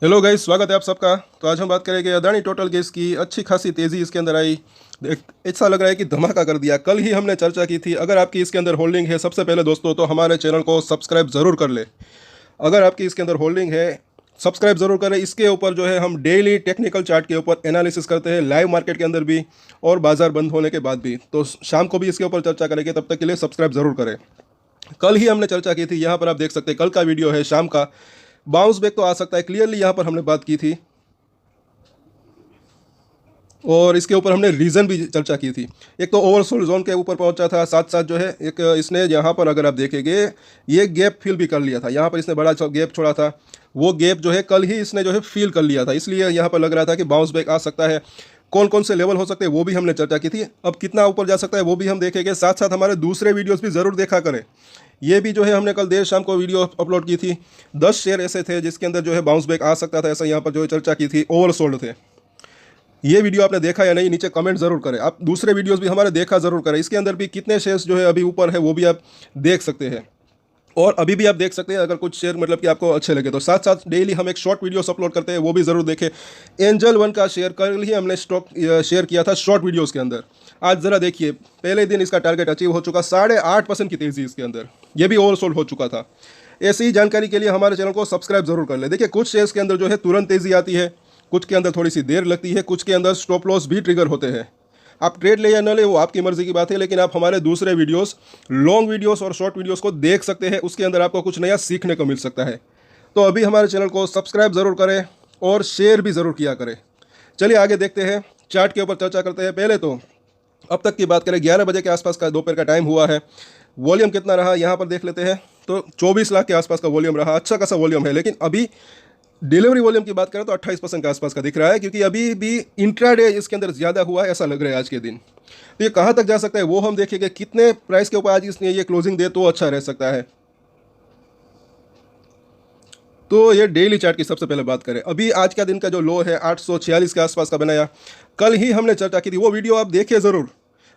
Hello guys, स्वागत है आप सबका। तो आज हम बात करेंगे अदानी टोटल गैस की। अच्छी खासी तेज़ी इसके अंदर आई। ऐसा लग रहा है कि धमाका कर दिया। कल ही हमने चर्चा की थी। अगर आपकी इसके अंदर होल्डिंग है, सबसे पहले दोस्तों तो हमारे चैनल को सब्सक्राइब ज़रूर कर ले। अगर आपकी इसके अंदर होल्डिंग है, सब्सक्राइब ज़रूर करें। इसके ऊपर जो है हम डेली टेक्निकल चार्ट के ऊपर एनालिसिस करते हैं, लाइव मार्केट के अंदर भी और बाजार बंद होने के बाद भी। तो शाम को भी इसके ऊपर चर्चा करेंगे, तब तक के लिए सब्सक्राइब ज़रूर करें। कल ही हमने चर्चा की थी, यहाँ पर आप देख सकते हैं, कल का वीडियो है शाम का। बाउंस बैक तो आ सकता है, क्लियरली यहाँ पर हमने बात की थी और इसके ऊपर हमने रीज़न भी चर्चा की थी। एक तो ओवरसोल्ड जोन के ऊपर पहुंचा था, साथ साथ जो है एक इसने यहाँ पर अगर आप देखेंगे ये गैप फिल भी कर लिया था। यहाँ पर इसने बड़ा गैप छोड़ा था, वो गैप जो है कल ही इसने जो है फिल कर लिया था, इसलिए यहाँ पर लग रहा था कि बाउंस बैक आ सकता है। कौन कौन से लेवल हो सकते हैं वो भी हमने चर्चा की थी। अब कितना ऊपर जा सकता है वो भी हम देखेंगे। साथ साथ हमारे दूसरे वीडियोस भी ज़रूर देखा करें। ये भी जो है हमने कल देर शाम को वीडियो अपलोड की थी। 10 शेयर ऐसे थे जिसके अंदर जो है बाउंस बैक आ सकता था, ऐसा यहाँ पर जो है चर्चा की थी। ओवरसोल्ड थे। ये वीडियो आपने देखा या नहीं, नीचे कमेंट ज़रूर करें। आप दूसरे वीडियोस भी हमारे देखा ज़रूर करें। इसके अंदर भी कितने शेयर्स जो है अभी ऊपर है वो भी आप देख सकते हैं, और अभी भी आप देख सकते हैं अगर कुछ शेयर मतलब कि आपको अच्छे लगे तो। साथ साथ डेली हम एक शॉर्ट वीडियोस अपलोड करते हैं, वो भी ज़रूर देखें। एंजल वन का शेयर कल ही हमने स्टॉक शेयर किया था शॉर्ट वीडियोस के अंदर। आज ज़रा देखिए, पहले दिन इसका टारगेट अचीव हो चुका। 8.5% की तेज़ी इसके अंदर, ये भी ओवरसोल्ड हो चुका था। ऐसी ही जानकारी के लिए हमारे चैनल को सब्सक्राइब जरूर कर ले। देखिए, कुछ शेयर्स के अंदर जो है तुरंत तेज़ी आती है, कुछ के अंदर थोड़ी सी देर लगती है, कुछ के अंदर स्टॉप लॉस भी ट्रिगर होते हैं। आप ट्रेड ले या न ले वो आपकी मर्जी की बात है, लेकिन आप हमारे दूसरे वीडियोस, लॉन्ग वीडियोस और शॉर्ट वीडियोस को देख सकते हैं। उसके अंदर आपको कुछ नया सीखने को मिल सकता है। तो अभी हमारे चैनल को सब्सक्राइब ज़रूर करें और शेयर भी ज़रूर किया करें। चलिए आगे देखते हैं, चार्ट के ऊपर चर्चा करते हैं। पहले तो अब तक की बात करें, 11 बजे के आसपास का दोपहर का टाइम हुआ है। वॉल्यूम कितना रहा यहाँ पर देख लेते हैं। तो 24 लाख के आसपास का वॉल्यूम रहा। अच्छा खासा वॉल्यूम है, लेकिन अभी डिलीवरी वॉल्यूम की बात करें तो 28% के आसपास का दिख रहा है, क्योंकि अभी भी इंट्राडे इसके अंदर ज़्यादा हुआ है ऐसा लग रहा है आज के दिन। तो ये कहाँ तक जा सकता है वो हम देखेंगे। कितने प्राइस के ऊपर आज इसने ये क्लोजिंग दे तो अच्छा रह सकता है। तो ये डेली चार्ट की सबसे पहले बात करें। अभी आज का दिन का जो लो है 846 के आसपास का बनाया। कल ही हमने चर्चा की थी, वो वीडियो आप देखिए ज़रूर।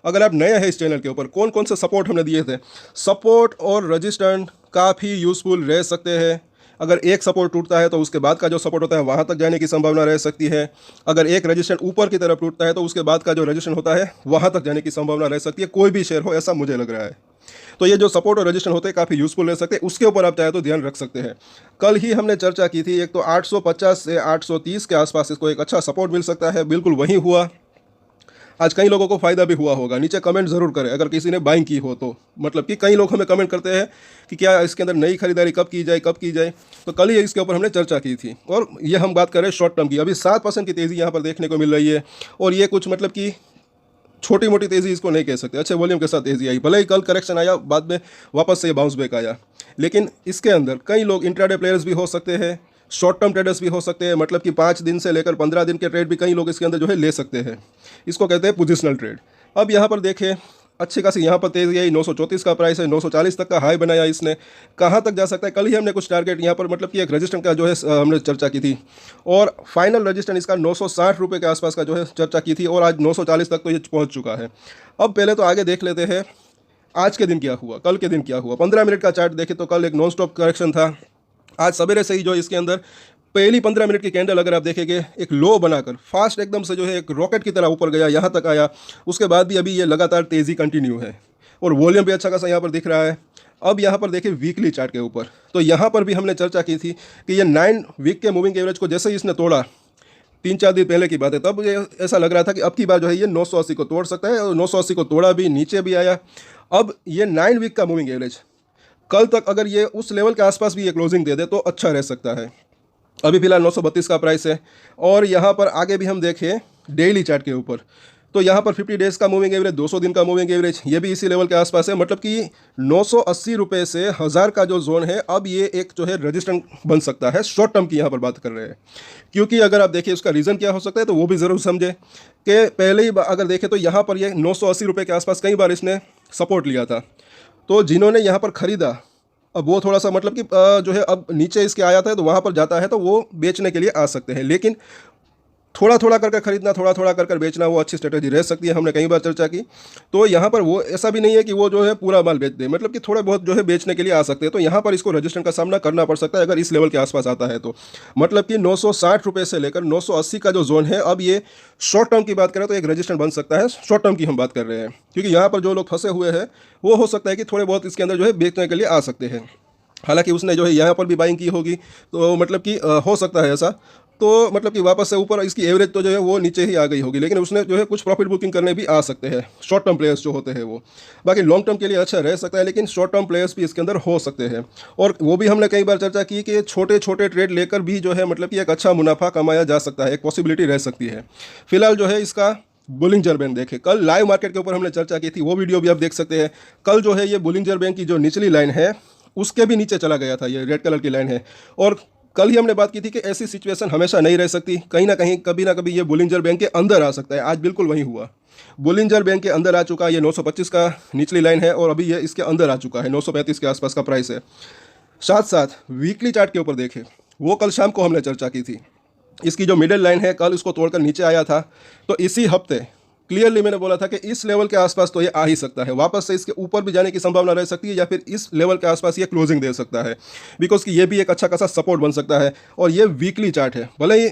अगर आप नए हैं इस चैनल के ऊपर, कौन कौन से सपोर्ट हमने दिए थे। सपोर्ट और रजिस्टेंस काफ़ी यूज़फुल रह सकते हैं। अगर एक सपोर्ट टूटता है तो उसके बाद का जो सपोर्ट होता है वहाँ तक जाने की संभावना रह सकती है। अगर एक रजिस्टेंस ऊपर की तरफ टूटता है तो उसके बाद का जो रजिस्टेंस होता है वहाँ तक जाने की संभावना रह सकती है। कोई भी शेयर हो, ऐसा मुझे लग रहा है। तो ये जो सपोर्ट और रजिस्टेंस होते हैं काफ़ी यूज़फुल रह सकते हैं। उसके ऊपर आप चाहे तो ध्यान रख सकते हैं। कल ही हमने चर्चा की थी, एक तो 850 से 830 के आसपास इसको एक अच्छा सपोर्ट मिल सकता है। बिल्कुल वही हुआ। आज कई लोगों को फ़ायदा भी हुआ होगा। नीचे कमेंट ज़रूर करें अगर किसी ने बाइंग की हो तो। मतलब कि कई लोग हमें कमेंट करते हैं कि क्या इसके अंदर नई खरीदारी कब की जाए, कब की जाए। तो कल ही इसके ऊपर हमने चर्चा की थी, और ये हम बात करें शॉर्ट टर्म की। अभी 7% की तेज़ी यहाँ पर देखने को मिल रही है, और ये कुछ मतलब कि छोटी मोटी तेज़ी इसको नहीं कह सकते। अच्छे वॉल्यूम के साथ तेज़ी आई, भले ही कल करेक्शन आया, बाद में वापस से बाउंस बैक आया। लेकिन इसके अंदर कई लोग इंट्राडे प्लेयर्स भी हो सकते हैं, शॉर्ट टर्म ट्रेडर्स भी हो सकते हैं। मतलब कि 5 दिन से लेकर 15 दिन के ट्रेड भी कई लोग इसके अंदर जो है ले सकते हैं। इसको कहते हैं पोजिशनल ट्रेड। अब यहाँ पर देखें, अच्छी खासी यहाँ पर तेज़ी आई। 934 का प्राइस है, 940 तक का हाई बनाया इसने। कहाँ तक जा सकता है, कल ही हमने कुछ टारगेट यहाँ पर मतलब कि एक रजिस्टेंस का जो है हमने चर्चा की थी, और फाइनल रजिस्टेंस इसका 960 रुपये के आसपास का जो है चर्चा की थी, और आज 940 तक तो ये पहुँच चुका है। अब पहले तो आगे देख लेते हैं आज के दिन क्या हुआ, कल के दिन क्या हुआ। 15 मिनट का चार्ट देखें तो कल एक नॉन स्टॉप करेक्शन था। आज सवेरे से ही जो इसके अंदर पहली 15 मिनट की कैंडल अगर आप देखेंगे, एक लो बनाकर फास्ट एकदम से जो है एक रॉकेट की तरह ऊपर गया, यहाँ तक आया। उसके बाद भी अभी ये लगातार तेज़ी कंटिन्यू है, और वॉल्यूम भी अच्छा खासा यहाँ पर दिख रहा है। अब यहाँ पर देखिए वीकली चार्ट के ऊपर, तो यहाँ पर भी हमने चर्चा की थी कि ये 9 वीक के मूविंग एवरेज को जैसे ही इसने तोड़ा, 3-4 दिन पहले की बात है, तब ये ऐसा लग रहा था कि अब की बार जो है ये 980 को तोड़ सकता है, और 980 को तोड़ा भी, नीचे भी आया। अब ये 9 वीक का मूविंग एवरेज कल तक अगर ये उस लेवल के आसपास भी ये क्लोजिंग दे दे तो अच्छा रह सकता है। अभी फिलहाल 932 का प्राइस है। और यहाँ पर आगे भी हम देखें डेली चार्ट के ऊपर, तो यहाँ पर 50 डेज़ का मूविंग एवरेज, 200 दिन का मूविंग एवरेज, ये भी इसी लेवल के आसपास है। मतलब कि 980 रुपये से 1000 का जो जोन है, अब ये एक जो है रजिस्टेंस बन सकता है। शॉर्ट टर्म की यहाँ पर बात कर रहे हैं, क्योंकि अगर आप देखिए उसका रीज़न क्या हो सकता है तो वो भी ज़रूर समझे कि पहले ही अगर देखें तो यहाँ पर ये 980 रुपये के आसपास कई बार इसने सपोर्ट लिया था। तो जिन्होंने यहाँ पर ख़रीदा, अब वो थोड़ा सा मतलब कि जो है अब नीचे इसके आया था तो वहाँ पर जाता है तो वो बेचने के लिए आ सकते हैं। लेकिन थोड़ा थोड़ा करके खरीदना, थोड़ा थोड़ा करके बेचना, वो अच्छी स्ट्रेटेजी रह सकती है, हमने कई बार चर्चा की। तो यहाँ पर वो ऐसा भी नहीं है कि वो जो है पूरा माल बेच दे, मतलब कि थोड़ा बहुत जो है बेचने के लिए आ सकते हैं। तो यहाँ पर इसको रजिस्ट्रेशन का सामना करना पड़ सकता है अगर इस लेवल के आसपास आता है तो। मतलब कि 960 रुपये से लेकर 980 का जो जोन है, अब ये शॉर्ट टर्म की बात करें तो एक रजिस्ट्रेशन बन सकता है। शॉर्ट टर्म की हम बात कर रहे हैं, क्योंकि यहाँ पर जो लोग फंसे हुए हैं वो हो सकता है कि थोड़े बहुत इसके अंदर जो है बेचने के लिए आ सकते हैं। हालांकि उसने जो है यहाँ पर भी बाइंग की होगी, तो मतलब कि हो सकता है ऐसा। तो मतलब कि वापस से ऊपर इसकी एवरेज तो जो है वो नीचे ही आ गई होगी, लेकिन उसने जो है कुछ प्रॉफिट बुकिंग करने भी आ सकते हैं शॉर्ट टर्म प्लेयर्स जो होते हैं वो। बाकी लॉन्ग टर्म के लिए अच्छा रह सकता है, लेकिन शॉर्ट टर्म प्लेयर्स भी इसके अंदर हो सकते हैं। और वो भी हमने कई बार चर्चा की कि छोटे छोटे ट्रेड लेकर भी जो है मतलब कि एक अच्छा मुनाफा कमाया जा सकता है, एक पॉसिबिलिटी रह सकती है। फिलहाल जो है इसका बुलिंजर बैंक देखें, कल लाइव मार्केट के ऊपर हमने चर्चा की थी, वो वीडियो भी आप देख सकते हैं। कल जो है ये बुलिंजर बैंक की जो निचली लाइन है उसके भी नीचे चला गया था, ये रेड कलर की लाइन है। और कल ही हमने बात की थी कि ऐसी सिचुएशन हमेशा नहीं रह सकती, कहीं ना कहीं कभी ना कभी ये बुलिंजर बैंक के अंदर आ सकता है। आज बिल्कुल वही हुआ, बुलिंजर बैंक के अंदर आ चुका है। ये 925 का निचली लाइन है और अभी ये इसके अंदर आ चुका है, 935 के आसपास का प्राइस है। साथ साथ वीकली चार्ट के ऊपर देखें, वो कल शाम को हमने चर्चा की थी। इसकी जो मिडिल लाइन है कल उसको तोड़कर नीचे आया था, तो इसी हफ्ते क्लियरली मैंने बोला था कि इस लेवल के आसपास तो ये आ ही सकता है, वापस से इसके ऊपर भी जाने की संभावना रह सकती है, या फिर इस लेवल के आसपास ये क्लोजिंग दे सकता है, बिकॉज कि ये भी एक अच्छा खासा सपोर्ट बन सकता है। और ये वीकली चार्ट है, भले ही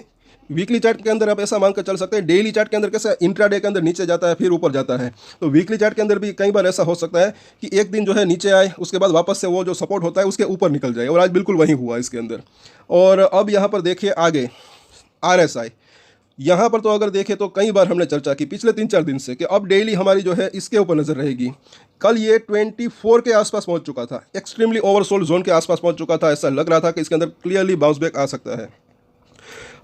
वीकली चार्ट के अंदर आप ऐसा मान कर चल सकते हैं, डेली चार्ट के अंदर कैसे इंट्राडे के अंदर नीचे जाता है फिर ऊपर जाता है, तो वीकली चार्ट के अंदर भी कई बार ऐसा हो सकता है कि एक दिन जो है नीचे आए, उसके बाद वापस से वो जो सपोर्ट होता है उसके ऊपर निकल जाए, और आज बिल्कुल वही हुआ इसके अंदर। और अब यहाँ पर देखिए आगे RSI, यहाँ पर तो अगर देखें तो कई बार हमने चर्चा की पिछले 3-4 दिन से कि अब डेली हमारी जो है इसके ऊपर नज़र रहेगी। कल ये 24 के आसपास पहुँच चुका था, एक्सट्रीमली ओवरसोल्ड जोन के आसपास पहुँच चुका था। ऐसा लग रहा था कि इसके अंदर क्लियरली बाउंस बैक आ सकता है।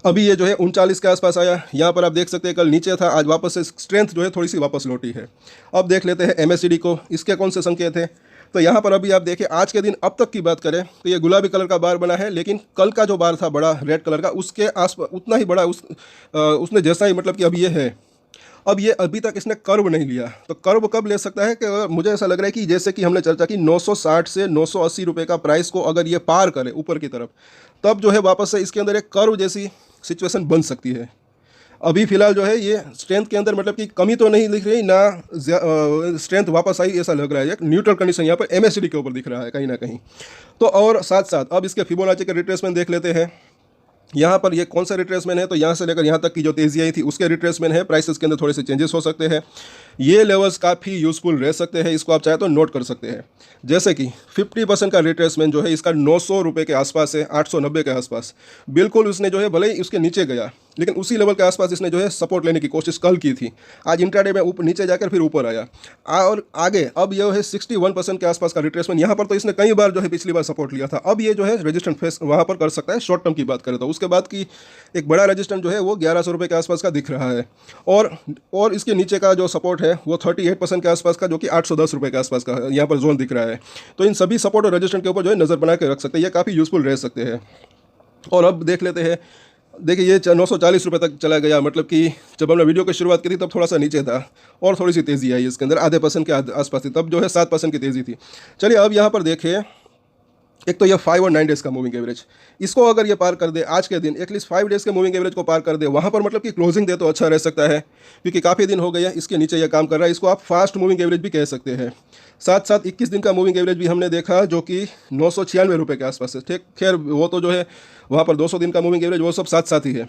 अभी ये जो है 39 के आसपास आया, यहाँ पर आप देख सकते हैं कल नीचे था, आज वापस से स्ट्रेंथ जो है थोड़ी सी वापस लौटी है। अब देख लेते हैं MACD को, इसके कौन से संकेत हैं। तो यहाँ पर अभी आप देखें आज के दिन अब तक की बात करें तो ये गुलाबी कलर का बार बना है, लेकिन कल का जो बार था बड़ा रेड कलर का, उसके आसपास उतना ही बड़ा उसने जैसा ही मतलब कि अब ये है। अब ये अभी तक इसने कर्व नहीं लिया, तो कर्व कब ले सकता है कि मुझे ऐसा लग रहा है कि जैसे कि हमने चर्चा की 960 से 980 रुपये का प्राइस को अगर ये पार करे ऊपर की तरफ, तब जो है वापस से इसके अंदर एक कर्व जैसी सिचुएशन बन सकती है। अभी फिलहाल जो है ये स्ट्रेंथ के अंदर मतलब कि कमी तो नहीं दिख रही ना, स्ट्रेंथ वापस आई ऐसा लग रहा है। एक न्यूट्रल कंडीशन यहाँ पर MACD के ऊपर दिख रहा है कहीं ना कहीं। तो और साथ साथ अब इसके फिबोनाची के रिट्रेसमेंट देख लेते हैं। यहाँ पर ये कौन सा रिट्रेसमेंट है, तो यहाँ से लेकर यहाँ तक की जो तेज़ी आई थी उसके रिट्रेसमेंट है। प्राइसेस के अंदर थोड़े से चेंजेस हो सकते हैं। ये लेवल्स काफ़ी यूज़फुल रह सकते हैं, इसको आप चाहे तो नोट कर सकते हैं। जैसे कि 50% का रिट्रेसमेंट जो है इसका 900 रुपये के आसपास है, 890 के आसपास। बिल्कुल उसने जो है भले ही उसके नीचे गया, लेकिन उसी लेवल के आसपास इसने जो है सपोर्ट लेने की कोशिश कल की थी। आज इंट्राडे में ऊपर नीचे जाकर फिर ऊपर आया। और आगे अब यह है 61% के आसपास का रिट्रेसमेंट। यहाँ पर तो इसने कई बार जो है पिछली बार सपोर्ट लिया था, अब ये जो है रेजिस्टेंस फेस वहाँ पर कर सकता है। शॉर्ट टर्म की बात करें तो उसके बाद की एक बड़ा रेजिस्टेंस जो है वो 1100 रुपये के आसपास का दिख रहा है। और इसके नीचे का जो सपोर्ट है वो 38% के आसपास का, जो कि 810 रुपये के आसपास का यहाँ पर जोन दिख रहा है। तो इन सभी सपोर्ट और रेजिस्टेंस के ऊपर जो है नज़र बना के रख सकते हैं, ये काफ़ी यूज़फुल रह सकते हैं। और अब देख लेते हैं, देखिए ये 940 रुपये तक चला गया, मतलब कि जब हमने वीडियो की शुरुआत की थी तब थोड़ा सा नीचे था और थोड़ी सी तेज़ी आई इसके अंदर, आधे % के आसपास थी, तब जो है 7% की तेज़ी थी। चलिए अब यहाँ पर देखिए, एक तो ये 5 और 9 डेज़ का मूविंग एवरेज, इसको अगर ये पार कर दे आज के दिन, एटलीस्ट 5 डेज़ के मूविंग एवरेज को पार कर दे, वहाँ पर मतलब कि क्लोजिंग दे तो अच्छा रह सकता है, क्योंकि काफ़ी दिन हो गए हैं इसके नीचे ये काम कर रहा है। इसको आप फास्ट मूविंग एवरेज भी कह सकते हैं। साथ साथ 21 दिन का मूविंग एवरेज भी हमने देखा, जो कि 996 रुपये के आसपास है। ठीक, खैर वो तो जो है वहाँ पर 200 दिन का मूविंग एवरेज वो सब साथ साथ ही है।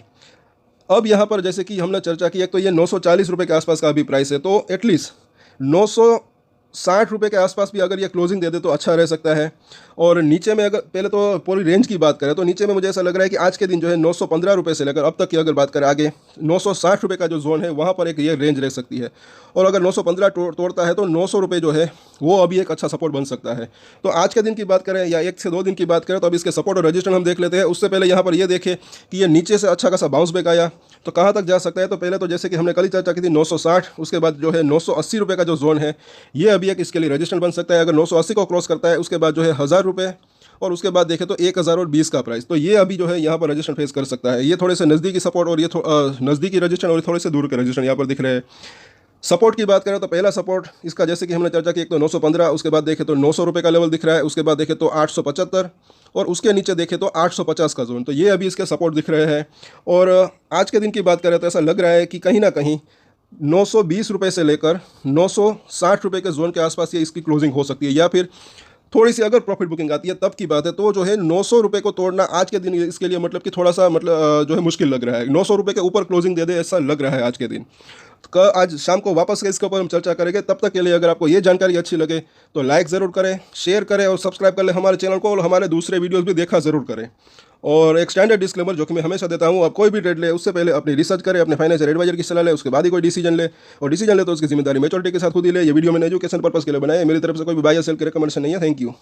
अब यहाँ पर जैसे कि हमने चर्चा की, एक तो ये 940 रुपये के आसपास का अभी प्राइस है, तो एटलीस्ट 960 रुपये के आसपास भी अगर ये क्लोजिंग दे दे तो अच्छा रह सकता है। और नीचे में अगर पहले तो पूरी रेंज की बात करें तो नीचे में मुझे ऐसा लग रहा है कि आज के दिन जो है 915 रुपये से लेकर अब तक की अगर बात करें आगे 960 रुपये का जो जोन है वहाँ पर एक ये रेंज रह सकती है। और अगर 915 तोड़ता है तो 900 रुपये जो है वो अभी एक अच्छा सपोर्ट बन सकता है। तो आज के दिन की बात करें या 1 से 2 दिन की बात करें तो अब इसके सपोर्ट और रजिस्टेंस हम देख लेते हैं। उससे पहले यहाँ पर ये देखें कि ये नीचे से अच्छा खासा बाउंस बैक आया, तो कहाँ तक जा सकता है। तो पहले तो जैसे कि हमने कल ही चर्चा की थी 960, उसके बाद जो है 980 रुपये का जो जोन है ये अभी एक इसके लिए रजिस्टेंस बन सकता है। अगर 980 को क्रॉस करता है उसके बाद जो है 1000 रुपये, और उसके बाद देखें तो 1020 का प्राइस, तो ये अभी जो है यहाँ पर रजिस्टेंस फेस कर सकता है। ये थोड़े से नज़दीकी सपोर्ट और ये नज़दीकी रजिस्टेंस और थोड़े से दूर के रजिस्टेंस यहाँ पर दिख रहे हैं। सपोर्ट की बात करें तो पहला सपोर्ट इसका जैसे कि हमने चर्चा की, एक तो 915, उसके बाद देखें तो 900 रुपये का लेवल दिख रहा है, उसके बाद देखें तो 875 और उसके नीचे देखें तो 850 का जोन। तो ये अभी इसके सपोर्ट दिख रहे हैं। और आज के दिन की बात करें तो ऐसा लग रहा है कि कहीं ना कहीं 920 रुपये से लेकर 960 रुपये के जोन के आसपास ये इसकी क्लोजिंग हो सकती है, या फिर थोड़ी सी अगर प्रॉफिट बुकिंग आती है तब की बात है। तो जो है 900 रुपये को तोड़ना आज के दिन इसके लिए मतलब कि थोड़ा सा मतलब जो है मुश्किल लग रहा है। 900 रुपये के ऊपर क्लोजिंग दे दे ऐसा लग रहा है आज के दिन। आज शाम को वापस इसके ऊपर हम चर्चा करेंगे। तब तक के लिए अगर आपको ये जानकारी अच्छी लगे तो लाइक ज़रूर करें, शेयर करें और सब्सक्राइब कर लें हमारे चैनल को, और हमारे दूसरे वीडियोस भी देखा ज़रूर करें। और एक स्टैंडर्ड डिस्क्लेमर जो कि मैं हमेशा देता हूँ, आप कोई भी ट्रेड ले उससे पहले अपनी रिसर्च करें, अपने फाइनेंशियल एडवाइजर की सलाह ले, उसके बाद ही कोई डिसीजन ले। और डिसीजन ले तो उसकी जिम्मेदारी मैच्योरिटी के साथ खुद ही ले। ये वीडियो मैंने एजुकेशन पर्पस के लिए बनाया है, मेरी तरफ से कोई भी बाय या सेल की रिकमेंडेशन नहीं है। Thank you.